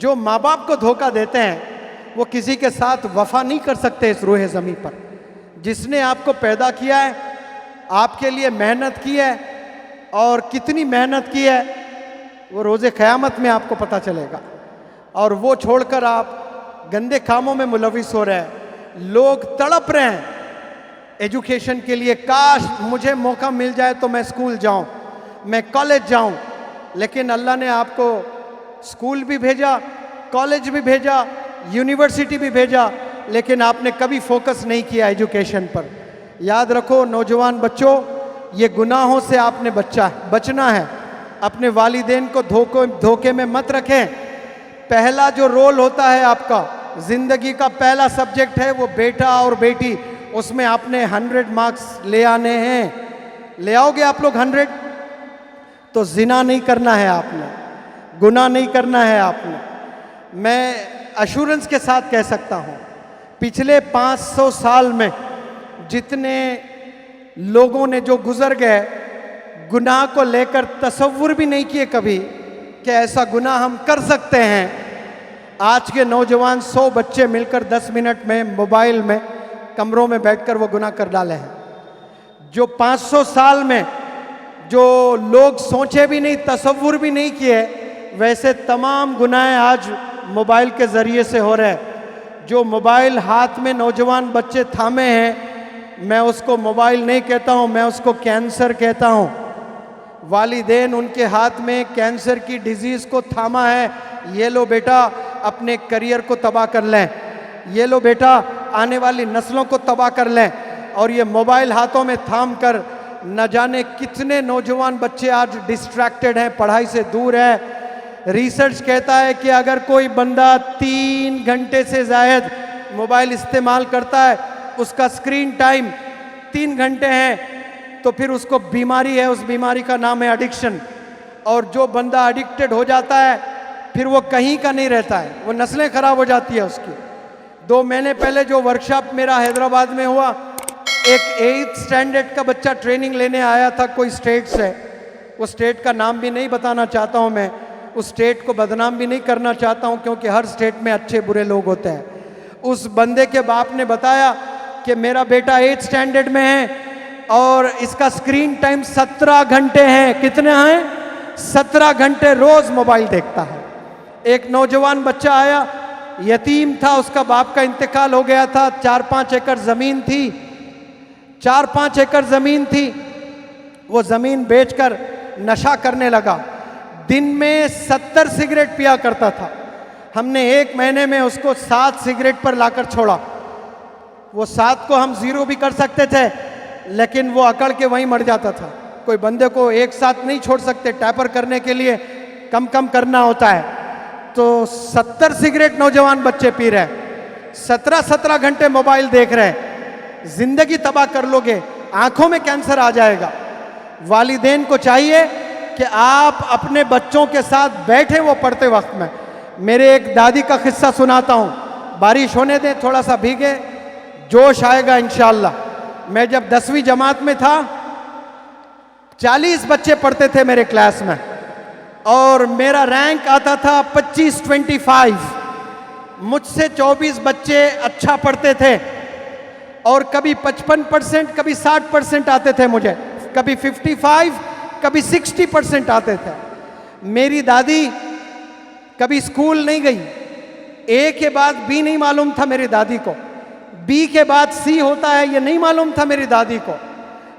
जो माँ बाप को धोखा देते हैं वो किसी के साथ वफा नहीं कर सकते इस रूहे ज़मीन पर। जिसने आपको पैदा किया है, आपके लिए मेहनत की है, और कितनी मेहनत की है वो रोज़े क़यामत में आपको पता चलेगा। और वो छोड़कर आप गंदे कामों में मुलविस हो रहे हैं। लोग तड़प रहे हैं एजुकेशन के लिए, काश मुझे मौका मिल जाए तो मैं स्कूल जाऊं, मैं कॉलेज जाऊं। लेकिन अल्लाह ने आपको स्कूल भी भेजा, कॉलेज भी भेजा, यूनिवर्सिटी भी भेजा, लेकिन आपने कभी फोकस नहीं किया एजुकेशन पर। याद रखो नौजवान बच्चों, ये गुनाहों से आपने बचना है। अपने वालिदैन को धोखे में मत रखें। पहला जो रोल होता है आपका, जिंदगी का पहला सब्जेक्ट है वो बेटा और बेटी, उसमें आपने 100 मार्क्स ले आने हैं। ले आओगे आप लोग 100? तो जिना नहीं करना है आपने, गुनाह नहीं करना है आपने। मैं अश्योरेंस के साथ कह सकता हूँ, पिछले 500 साल में जितने लोगों ने जो गुजर गए, गुनाह को लेकर तसव्वुर भी नहीं किए कभी कि ऐसा गुनाह हम कर सकते हैं। आज के नौजवान 100 बच्चे मिलकर 10 मिनट में मोबाइल में कमरों में बैठकर वो गुनाह कर डाले हैं। जो 500 साल में जो लोग सोचे भी नहीं, तसव्वुर भी नहीं किए, वैसे तमाम गुनाह आज मोबाइल के ज़रिए से हो रहे हैं। जो मोबाइल हाथ में नौजवान बच्चे थामे हैं, मैं उसको मोबाइल नहीं कहता हूँ, मैं उसको कैंसर कहता हूँ। वालिदैन उनके हाथ में कैंसर की डिजीज़ को थामा है। ये लो बेटा अपने करियर को तबाह कर लें, ये लो बेटा आने वाली नस्लों को तबाह कर लें। और ये मोबाइल हाथों में थाम कर न जाने कितने नौजवान बच्चे आज डिस्ट्रैक्टेड हैं, पढ़ाई से दूर है। रिसर्च कहता है कि अगर कोई बंदा 3 घंटे से ज़ायद मोबाइल इस्तेमाल करता है, उसका स्क्रीन टाइम 3 घंटे हैं, तो फिर उसको बीमारी है, उस बीमारी का नाम है एडिक्शन। और जो बंदा एडिक्टेड हो जाता है फिर वो कहीं का नहीं रहता है, वो नस्लें खराब हो जाती है उसकी। 2 महीने पहले जो वर्कशॉप मेरा हैदराबाद में हुआ, एक 8th स्टैंडर्ड का बच्चा ट्रेनिंग लेने आया था कोई स्टेट से। वो स्टेट का नाम भी नहीं बताना चाहता हूँ मैं, उस स्टेट को बदनाम भी नहीं करना चाहता हूँ, क्योंकि हर स्टेट में अच्छे बुरे लोग होते हैं। उस बंदे के बाप ने बताया कि मेरा बेटा 8th स्टैंडर्ड में है और इसका स्क्रीन टाइम 17 घंटे हैं। कितने हैं? 17 घंटे रोज मोबाइल देखता है। एक नौजवान बच्चा आया, यतीम था, उसका बाप का इंतकाल हो गया था। 4-5 एकड़ जमीन थी, 4-5 एकड़ जमीन थी। वो जमीन बेचकर नशा करने लगा। दिन में 70 सिगरेट पिया करता था। हमने 1 महीने में उसको 7 सिगरेट पर लाकर छोड़ा। वो 7 को हम 0 भी कर सकते थे, लेकिन वो अकड़ के वहीं मर जाता था। कोई बंदे को एक साथ नहीं छोड़ सकते, टैपर करने के लिए कम कम करना होता है। तो 70 सिगरेट नौजवान बच्चे पी रहे हैं, 17-17 घंटे मोबाइल देख रहे हैं। जिंदगी तबाह कर लोगे, आंखों में कैंसर आ जाएगा। वालिदैन को चाहिए कि आप अपने बच्चों के साथ बैठे वो पढ़ते वक्त में। मेरे एक दादी का किस्सा सुनाता हूँ, बारिश होने दें, थोड़ा सा भीगे, जोश आएगा इंशाअल्लाह। मैं जब 10वीं जमात में था, 40 बच्चे पढ़ते थे मेरे क्लास में और मेरा रैंक आता था 25-25। मुझसे 24 बच्चे अच्छा पढ़ते थे और कभी 55%, कभी 60% आते थे मुझे, कभी 55, कभी 60% आते थे। मेरी दादी कभी स्कूल नहीं गई, ए के बाद बी नहीं मालूम था मेरी दादी को, बी के बाद सी होता है ये नहीं मालूम था मेरी दादी को,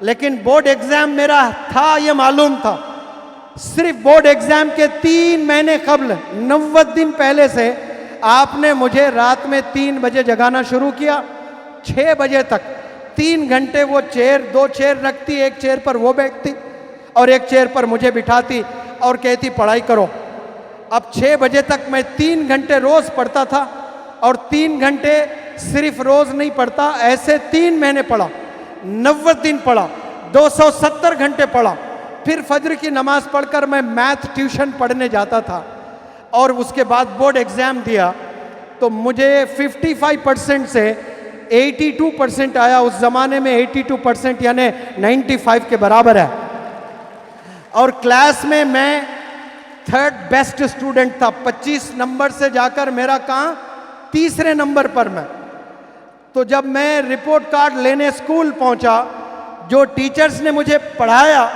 लेकिन बोर्ड एग्जाम मेरा था ये मालूम था। सिर्फ बोर्ड एग्जाम के 3 महीने कबल, 90 दिन पहले से आपने मुझे रात में 3 बजे जगाना शुरू किया, 6 बजे तक 3 घंटे वो चेयर, 2 चेयर रखती, एक चेयर पर वो बैठती और एक चेयर पर मुझे बिठाती और कहती पढ़ाई करो। अब 6 बजे तक मैं 3 घंटे रोज पढ़ता था और 3 घंटे सिर्फ रोज नहीं पढ़ता, ऐसे 3 महीने पढ़ा, 90 दिन पढ़ा, 270 घंटे पढ़ा। फिर फजर की नमाज पढ़कर मैं मैथ ट्यूशन पढ़ने जाता था और उसके बाद बोर्ड एग्जाम दिया तो मुझे 55% से 82% आया। उस जमाने में 82% यानी 95 के बराबर है। और क्लास में मैं थर्ड बेस्ट स्टूडेंट था। 25 नंबर से जाकर मेरा कहाँ तीसरे नंबर पर मैं। तो जब मैं रिपोर्ट कार्ड लेने स्कूल पहुंचा, जो टीचर्स ने मुझे पढ़ाया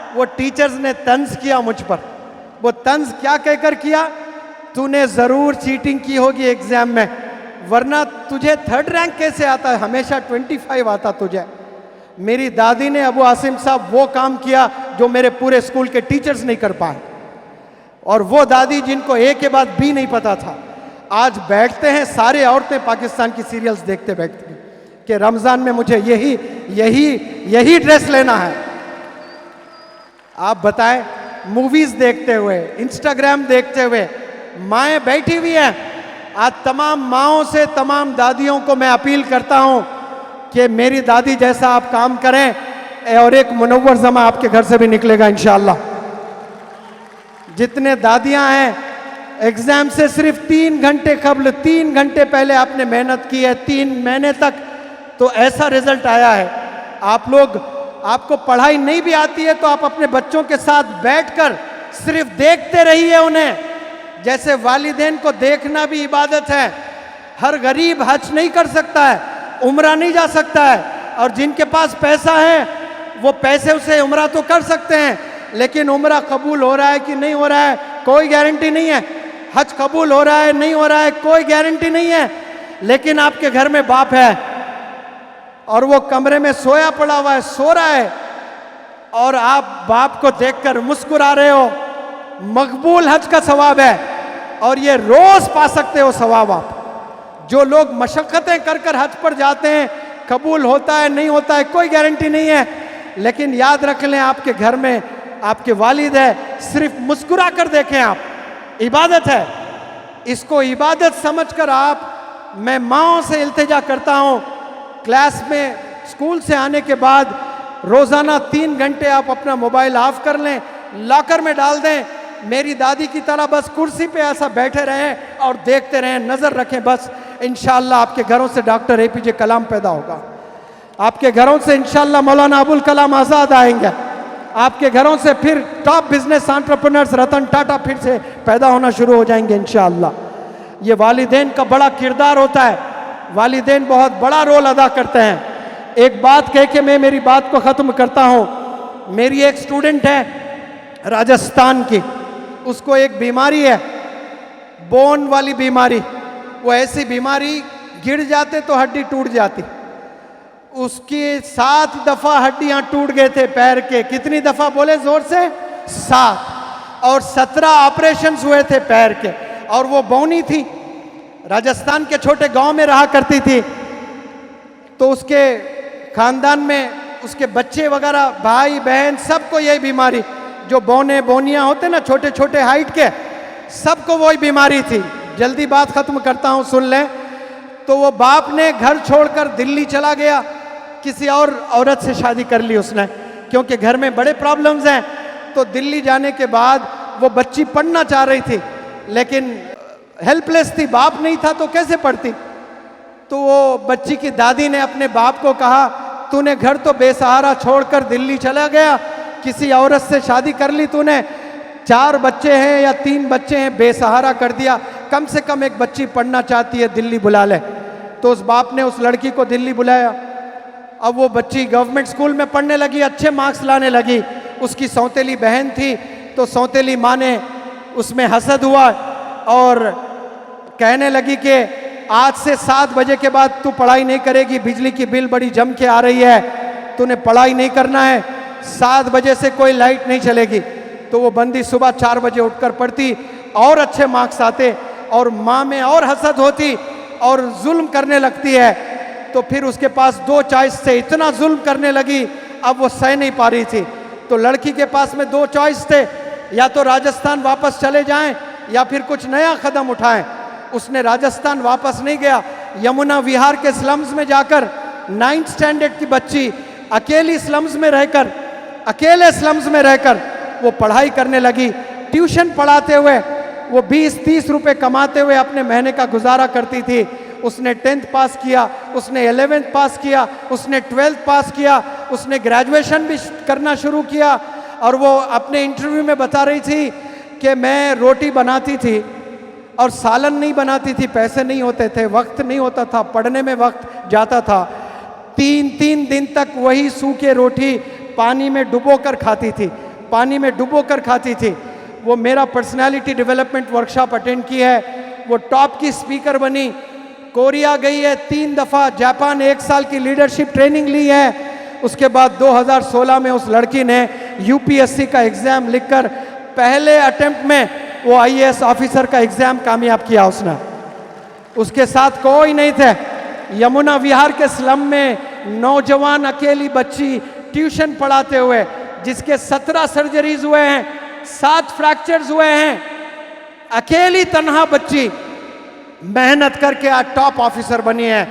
वो टीचर्स ने तंज किया मुझ पर। वो तंज क्या कहकर किया, तूने जरूर चीटिंग की होगी एग्जाम में, वरना तुझे थर्ड रैंक कैसे आता है, हमेशा 25 आता तुझे। मेरी दादी ने अबू आसिम साहब वो काम किया जो मेरे पूरे स्कूल के टीचर्स नहीं कर पाए। और वो दादी जिनको ए के बाद बी नहीं पता था, आज बैठते हैं सारे औरतें पाकिस्तान की सीरियल्स देखते बैठते हैं कि रमजान में मुझे यही यही यही ड्रेस लेना है। आप बताएं, मूवीज देखते हुए, इंस्टाग्राम देखते हुए माएं बैठी हुई हैं। आज तमाम माओं से, तमाम दादियों को मैं अपील करता हूं कि मेरी दादी जैसा आप काम करें और एक मुनव्वर जमा आपके घर से भी निकलेगा इंशाअल्लाह। जितने दादियां हैं, एग्जाम से सिर्फ 3 घंटे कबल, 3 घंटे पहले आपने मेहनत की है, 3 महीने तक, तो ऐसा रिजल्ट आया है। आप लोग, आपको पढ़ाई नहीं भी आती है तो आप अपने बच्चों के साथ बैठकर सिर्फ देखते रहिए उन्हें। जैसे वालिदैन को देखना भी इबादत है। हर गरीब हज नहीं कर सकता है, उम्रा नहीं जा सकता है, और जिनके पास पैसा है वो पैसे से उम्रा तो कर सकते हैं, लेकिन उम्रा कबूल हो रहा है कि नहीं हो रहा है कोई गारंटी नहीं है। हज कबूल हो रहा है नहीं हो रहा है कोई गारंटी नहीं है। लेकिन आपके घर में बाप है और वो कमरे में सोया पड़ा हुआ है, सो रहा है, और आप बाप को देखकर मुस्कुरा रहे हो, मकबूल हज का सवाब है और ये रोज पा सकते हो सवाब आप। जो लोग मशक्क़तें कर कर हज पर जाते हैं, कबूल होता है नहीं होता है कोई गारंटी नहीं है, लेकिन याद रख लें आपके घर में आपके वालिद है, सिर्फ मुस्कुरा कर देखें आप, इबादत है। इसको इबादत समझकर आप, मैं माओं से इल्तिजा करता हूं, क्लास में स्कूल से आने के बाद रोजाना 3 घंटे आप अपना मोबाइल ऑफ कर लें, लॉकर में डाल दें। मेरी दादी की तरह बस कुर्सी पे ऐसा बैठे रहें और देखते रहें, नजर रखें बस। इंशाअल्लाह आपके घरों से डॉक्टर APJ कलाम पैदा होगा, आपके घरों से इंशाअल्लाह मौलाना अबुल कलाम आज़ाद आएंगे, आपके घरों से फिर top business entrepreneurs Ratan Tata फिर से पैदा होना शुरू हो जाएंगे इंशाअल्लाह। ये वालिदैन का बड़ा किरदार होता है, वालिदैन बहुत बड़ा रोल अदा करते हैं। एक बात कह के मैं मेरी बात को ख़त्म करता हूँ। मेरी एक स्टूडेंट है राजस्थान की, उसको एक बीमारी है, बोन वाली बीमारी। वो ऐसी बीमारी, गिर जाते तो हड्डी टूट जाती। उसकी 7 दफा हड्डियां टूट गए थे पैर के। कितनी दफा बोले जोर से? 7। और 17 ऑपरेशन हुए थे पैर के। और वो बौनी थी, राजस्थान के छोटे गांव में रहा करती थी। तो उसके खानदान में उसके बच्चे वगैरह, भाई बहन, सबको यही बीमारी, जो बौने बौनियां होते ना छोटे छोटे हाइट के, सबको वही बीमारी थी। जल्दी बात खत्म करता हूं, सुन लें। तो वो बाप ने घर छोड़कर दिल्ली चला गया, किसी और औरत से शादी कर ली उसने, क्योंकि घर में बड़े प्रॉब्लम्स हैं। तो दिल्ली जाने के बाद वो बच्ची पढ़ना चाह रही थी, लेकिन हेल्पलेस थी, बाप नहीं था तो कैसे पढ़ती। तो वो बच्ची की दादी ने अपने बाप को कहा, तूने घर तो बेसहारा छोड़कर दिल्ली चला गया, किसी औरत से शादी कर ली तूने, 4 बच्चे हैं या 3 बच्चे हैं, बेसहारा कर दिया, कम से कम एक बच्ची पढ़ना चाहती है, दिल्ली बुला ले। तो उस बाप ने उस लड़की को दिल्ली बुलाया। अब वो बच्ची गवर्नमेंट स्कूल में पढ़ने लगी, अच्छे मार्क्स लाने लगी। उसकी सौतेली बहन थी, तो सौतेली माँ ने उसमें हसद हुआ और कहने लगी कि आज से 7 बजे के बाद तू पढ़ाई नहीं करेगी, बिजली की बिल बड़ी जम के आ रही है, तूने पढ़ाई नहीं करना है, 7 बजे से कोई लाइट नहीं चलेगी। तो वो बंदी सुबह 4 बजे उठकर पढ़ती और अच्छे मार्क्स आते, और माँ में और हसद होती और जुल्म करने लगती है। तो फिर उसके पास 2 चॉइस थे, इतना जुल्म करने लगी अब वो सह नहीं पा रही थी। तो लड़की के पास में 2 चॉइस थे, या तो राजस्थान वापस चले जाएं या फिर कुछ नया कदम उठाएं। उसने राजस्थान वापस नहीं गया, यमुना विहार के स्लम्स में जाकर 9th स्टैंडर्ड की बच्ची अकेली स्लम्स में रहकर, अकेले स्लम्स में रहकर वो पढ़ाई करने लगी। ट्यूशन पढ़ाते हुए वो 20-30 रुपए कमाते हुए अपने महीने का गुजारा करती थी। उसने 10th पास किया, उसने 11th पास किया, उसने 12th पास किया, उसने ग्रेजुएशन भी करना शुरू किया। और वो अपने इंटरव्यू में बता रही थी कि मैं रोटी बनाती थी और सालन नहीं बनाती थी, पैसे नहीं होते थे, वक्त नहीं होता था, पढ़ने में वक्त जाता था। 3-3 दिन तक वही सूखे रोटी पानी में डुबो कर खाती थी, पानी में डुबो कर खाती थी। वो मेरा पर्सनालिटी डेवलपमेंट वर्कशॉप अटेंड की है, वो टॉप की स्पीकर बनी, कोरिया गई है 3 दफ़ा, जापान 1 साल की लीडरशिप ट्रेनिंग ली है। उसके बाद 2016 में उस लड़की ने यूपीएससी का एग्ज़ाम लिखकर पहले अटेम्प्ट में वो आईएएस ऑफिसर का एग्ज़ाम कामयाब किया उसने। उसके साथ कोई नहीं थे। यमुना विहार के स्लम में नौजवान अकेली बच्ची ट्यूशन पढ़ाते हुए, जिसके 17 सर्जरीज हुए हैं, 7 फ्रैक्चर्स हुए हैं, अकेली तन्हा बच्ची मेहनत करके आज टॉप ऑफिसर बनी है।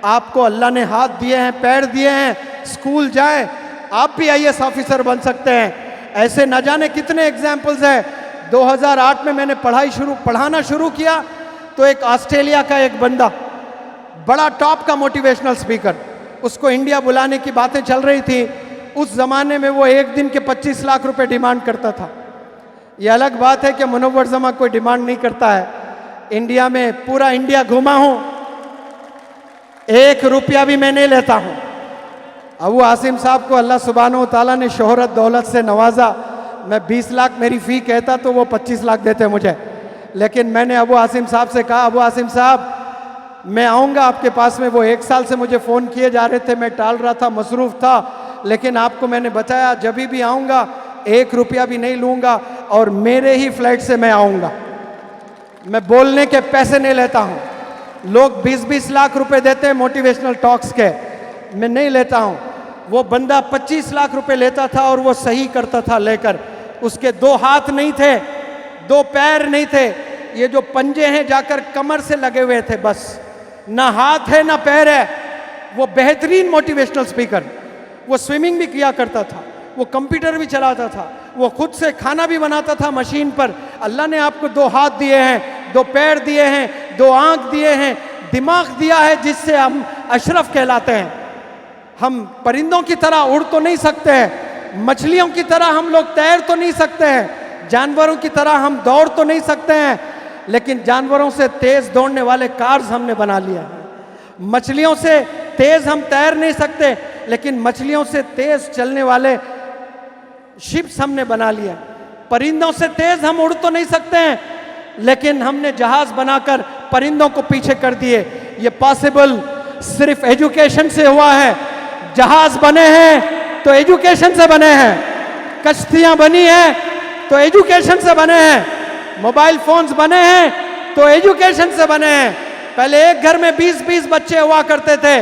आपको अल्लाह ने हाथ दिए हैं, पैर दिए हैं, स्कूल जाए, आप भी आईएएस ऑफिसर बन सकते हैं। ऐसे न जाने कितने एग्जाम्पल्स हैं। 2008 में मैंने पढ़ाना शुरू किया तो एक ऑस्ट्रेलिया का एक बंदा, बड़ा टॉप का मोटिवेशनल स्पीकर, उसको इंडिया बुलाने की बातें चल रही थी। उस ज़माने में वो एक दिन के 25 लाख रुपए डिमांड करता था। ये अलग बात है कि मुनव्वर जमा कोई डिमांड नहीं करता है। इंडिया में पूरा इंडिया घूमा हूं, 1 रुपया भी मैं नहीं लेता हूं। अबू आसिम साहब को अल्लाह सुब्हानहू तआला ने शोहरत दौलत से नवाजा। मैं 20 लाख मेरी फ़ी कहता तो वो 25 लाख देते मुझे। लेकिन मैंने अबू आसिम साहब से कहा, अबू आसिम साहब मैं आऊँगा आपके पास में। वो 1 साल से मुझे फ़ोन किए जा रहे थे, मैं टाल रहा था, मसरूफ़ था, लेकिन आपको मैंने बताया जब भी आऊँगा 1 रुपया भी नहीं लूँगा और मेरे ही फ्लाइट से मैं आऊँगा। मैं बोलने के पैसे नहीं लेता हूँ। लोग 20-20 लाख रुपए देते हैं मोटिवेशनल टॉक्स के, मैं नहीं लेता हूँ। वो बंदा 25 लाख रुपए लेता था और वो सही करता था लेकर। उसके 2 हाथ नहीं थे, 2 पैर नहीं थे, ये जो पंजे हैं जाकर कमर से लगे हुए थे, बस ना हाथ है ना पैर है। वो बेहतरीन मोटिवेशनल स्पीकर, वो स्विमिंग भी किया करता था, वो कंप्यूटर भी चलाता था, वो खुद से खाना भी बनाता था मशीन पर। अल्लाह ने आपको 2 हाथ दिए हैं, 2 पैर दिए हैं, 2 आंख दिए हैं, दिमाग दिया है, जिससे हम अशरफ कहलाते हैं। हम परिंदों की तरह उड़ तो नहीं सकते हैं, मछलियों की तरह हम लोग तैर तो नहीं सकते हैं, जानवरों की तरह हम दौड़ तो नहीं सकते हैं, लेकिन जानवरों से तेज दौड़ने वाले कार्स हमने बना लिया है। मछलियों से तेज हम तैर नहीं सकते, लेकिन मछलियों से तेज चलने वाले शिप्स हमने बना लिया। परिंदों से तेज हम उड़ तो नहीं सकते हैं, लेकिन हमने जहाज बनाकर परिंदों को पीछे कर दिए। ये पॉसिबल सिर्फ एजुकेशन से हुआ है। जहाज बने हैं तो एजुकेशन से बने हैं, कश्तियां बनी हैं तो एजुकेशन से बने हैं, मोबाइल फोन्स बने हैं तो एजुकेशन से बने हैं। पहले एक घर में 20-20 बच्चे हुआ करते थे,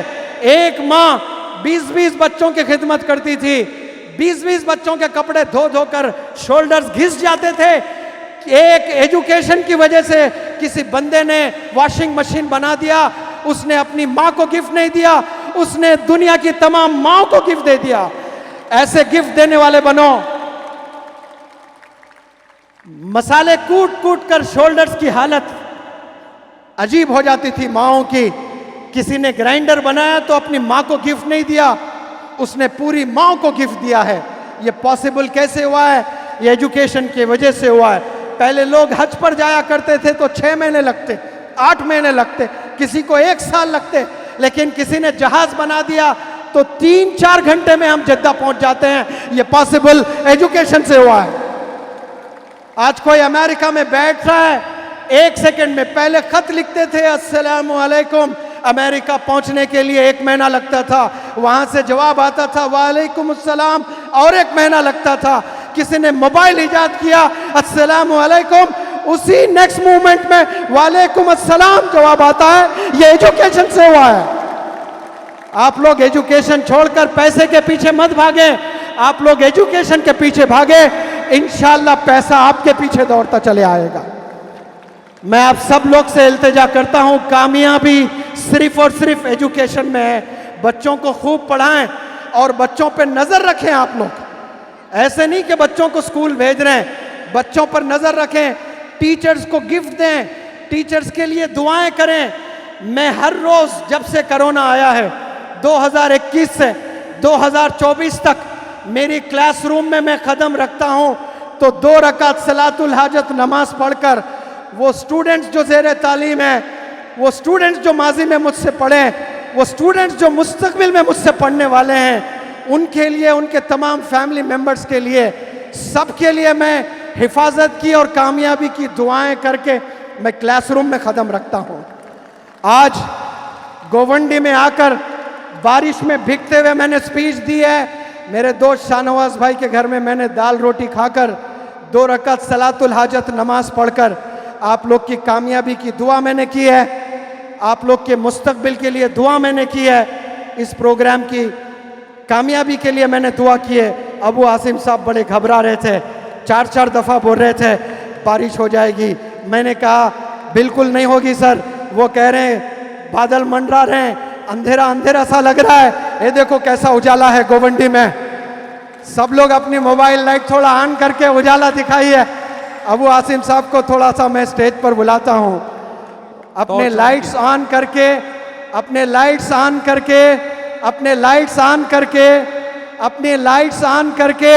एक माँ 20-20 बच्चों की खिदमत करती थी, 20-20 बच्चों के कपड़े धो धो कर शोल्डर्स घिस जाते थे। एक एजुकेशन की वजह से किसी बंदे ने वॉशिंग मशीन बना दिया, उसने अपनी माँ को गिफ्ट नहीं दिया, उसने दुनिया की तमाम माँओं को गिफ्ट दे दिया। ऐसे गिफ्ट देने वाले बनो। मसाले कूट कूट कर शोल्डर्स की हालत अजीब हो जाती थी माँओं की। किसी ने ग्राइंडर बनाया तो अपनी माँ को गिफ्ट नहीं दिया, उसने पूरी माँ को गिफ्ट दिया है। ये पॉसिबल कैसे हुआ है? ये एजुकेशन की वजह से हुआ है। पहले लोग हज पर जाया करते थे तो 6 महीने लगते, 8 महीने लगते, किसी को 1 साल लगते, लेकिन किसी ने जहाज बना दिया तो 3-4 घंटे में हम जद्दा पहुंच जाते हैं। ये पॉसिबल एजुकेशन से हुआ है। आज कोई अमेरिका में बैठ रहा है, 1 सेकंड में, पहले खत लिखते थे अस्सलाम वालेकुम, अमेरिका पहुंचने के लिए 1 महीना लगता था, वहां से जवाब आता था वालेकुम अस्सलाम, और 1 महीना लगता था। किसी ने मोबाइल इजाद किया, अस्सलाम वालेकुम, उसी नेक्स्ट मूवमेंट में वालेकुम अस्सलाम जवाब आता है। ये एजुकेशन से हुआ है। आप लोग एजुकेशन छोड़कर पैसे के पीछे मत भागे, आप लोग एजुकेशन के पीछे भागे, इंशाल्लाह पैसा आपके पीछे दौड़ता चले आएगा। मैं आप सब लोग से इल्तिजा करता हूं, कामयाबी सिर्फ और सिर्फ एजुकेशन में है। बच्चों को खूब पढ़ाएं और बच्चों पे नजर रखें। आप लोग ऐसे नहीं कि बच्चों को स्कूल भेज रहे हैं, बच्चों पर नजर रखें, टीचर्स को गिफ्ट दें, टीचर्स के लिए दुआएं करें। मैं हर रोज जब से कोरोना आया है 2021 से 2024 तक मेरी क्लासरूम में मैं कदम रखता हूं, तो 2 रकात सलातुल हाजत नमाज पढ़कर वो स्टूडेंट्स जो ज़ेर तालीम है, वो स्टूडेंट्स जो माजी में मुझसे पढ़े, वो स्टूडेंट्स जो मुस्तकबिल में मुझसे पढ़ने वाले हैं, उनके लिए, उनके तमाम फैमिली मेम्बर्स के लिए, सबके लिए मैं हिफाजत की और कामयाबी की दुआएं करके मैं क्लासरूम में ख़दम रखता हूँ। आज गोवंडी में आकर बारिश में भीगते हुए मैंने स्पीच दी है। मेरे दोस्त शाहनवाज भाई के घर में मैंने दाल रोटी खाकर 2 रकात सलातुल हाजत नमाज पढ़कर आप लोग की कामयाबी की दुआ मैंने की है, आप लोग के मुस्तकबिल के लिए दुआ मैंने की है, इस प्रोग्राम की कामयाबी के लिए मैंने दुआ की है। अबू आसिम साहब बड़े घबरा रहे थे, 4-4 दफ़ा बोल रहे थे बारिश हो जाएगी। मैंने कहा बिल्कुल नहीं होगी सर। वो कह रहे हैं बादल मंडरा रहे हैं, अंधेरा अंधेरा सा लग रहा है, ये देखो कैसा उजाला है गोवंडी में। सब लोग अपनी मोबाइल लाइट थोड़ा ऑन करके उजाला दिखाइए। अबू आसिम साहब को थोड़ा सा मैं स्टेज पर बुलाता हूँ, अपने लाइट्स ऑन करके, अपने लाइट्स ऑन करके, अपने लाइट्स ऑन करके, अपने लाइट्स ऑन करके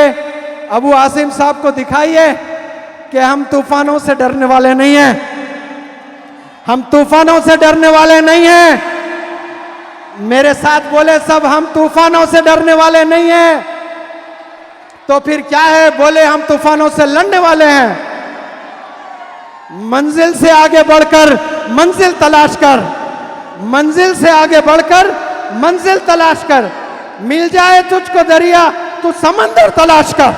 अबू आसिम साहब को दिखाइए कि हम तूफानों से डरने वाले नहीं हैं, हम तूफानों से डरने वाले नहीं हैं। मेरे साथ बोले सब, हम तूफानों से डरने वाले नहीं हैं। तो फिर क्या है? बोले हम तूफानों से लड़ने वाले हैं। मंजिल से आगे बढ़कर मंजिल तलाश कर, मंजिल से आगे बढ़कर मंजिल तलाश कर, मिल जाए तुझको दरिया तू समंदर तलाश कर।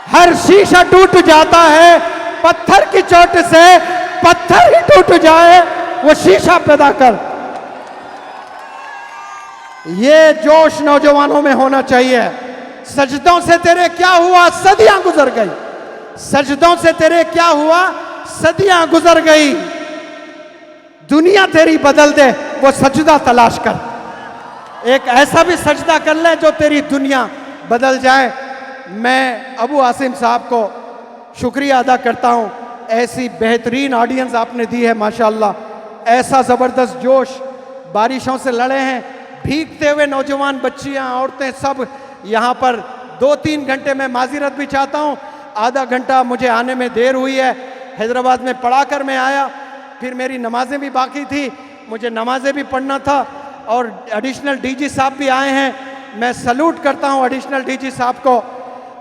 हर शीशा टूट जाता है पत्थर की चोट से, पत्थर ही टूट जाए वो शीशा पैदा कर। ये जोश नौजवानों में होना चाहिए। सजदों से तेरे क्या हुआ, सदियां गुजर गई। सजदों से तेरे क्या हुआ, सदियां गुजर गई। दुनिया तेरी बदल दे वो सजदा तलाश कर। एक ऐसा भी सजदा कर ले जो तेरी दुनिया बदल जाए। मैं अबू आसिम साहब को शुक्रिया अदा करता हूँ। ऐसी बेहतरीन ऑडियंस आपने दी है माशाल्लाह। ऐसा ज़बरदस्त जोश, बारिशों से लड़े हैं, भीगते हुए नौजवान, बच्चियाँ, औरतें सब यहाँ पर 2-3 घंटे में माजिरत भी चाहता हूँ, आधा घंटा मुझे आने में देर हुई है। हैदराबाद में पढ़ा कर मैं आया, फिर मेरी नमाजें भी बाकी थी, मुझे नमाजें भी पढ़ना था। और एडिशनल डीजी साहब भी आए हैं, मैं सल्यूट करता हूँ एडिशनल डीजी साहब को।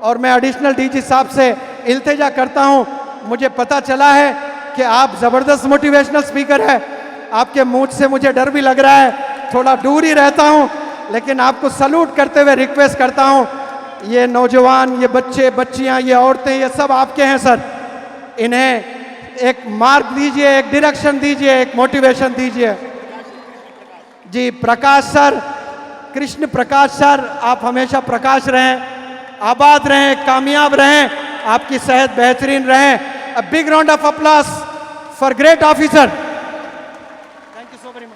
और मैं एडिशनल डीजी साहब से इल्तिजा करता हूँ, मुझे पता चला है कि आप ज़बरदस्त मोटिवेशनल स्पीकर है, आपके मुंह से मुझे डर भी लग रहा है, थोड़ा दूर ही रहता हूँ, लेकिन आपको सल्यूट करते हुए रिक्वेस्ट करता हूँ, ये नौजवान, ये बच्चे बच्चियाँ, ये औरतें, ये सब आपके हैं सर। इन्हें एक मार्ग दीजिए, एक डायरेक्शन दीजिए, एक मोटिवेशन दीजिए। जी प्रकाश सर, कृष्ण प्रकाश सर, आप हमेशा प्रकाश रहें, आबाद रहें, कामयाब रहें, आपकी सेहत बेहतरीन रहे। A big round of applause for great officer. Thank you so very much.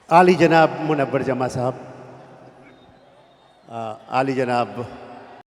आली जनाब मुनव्वर जमा साहब, आली जनाब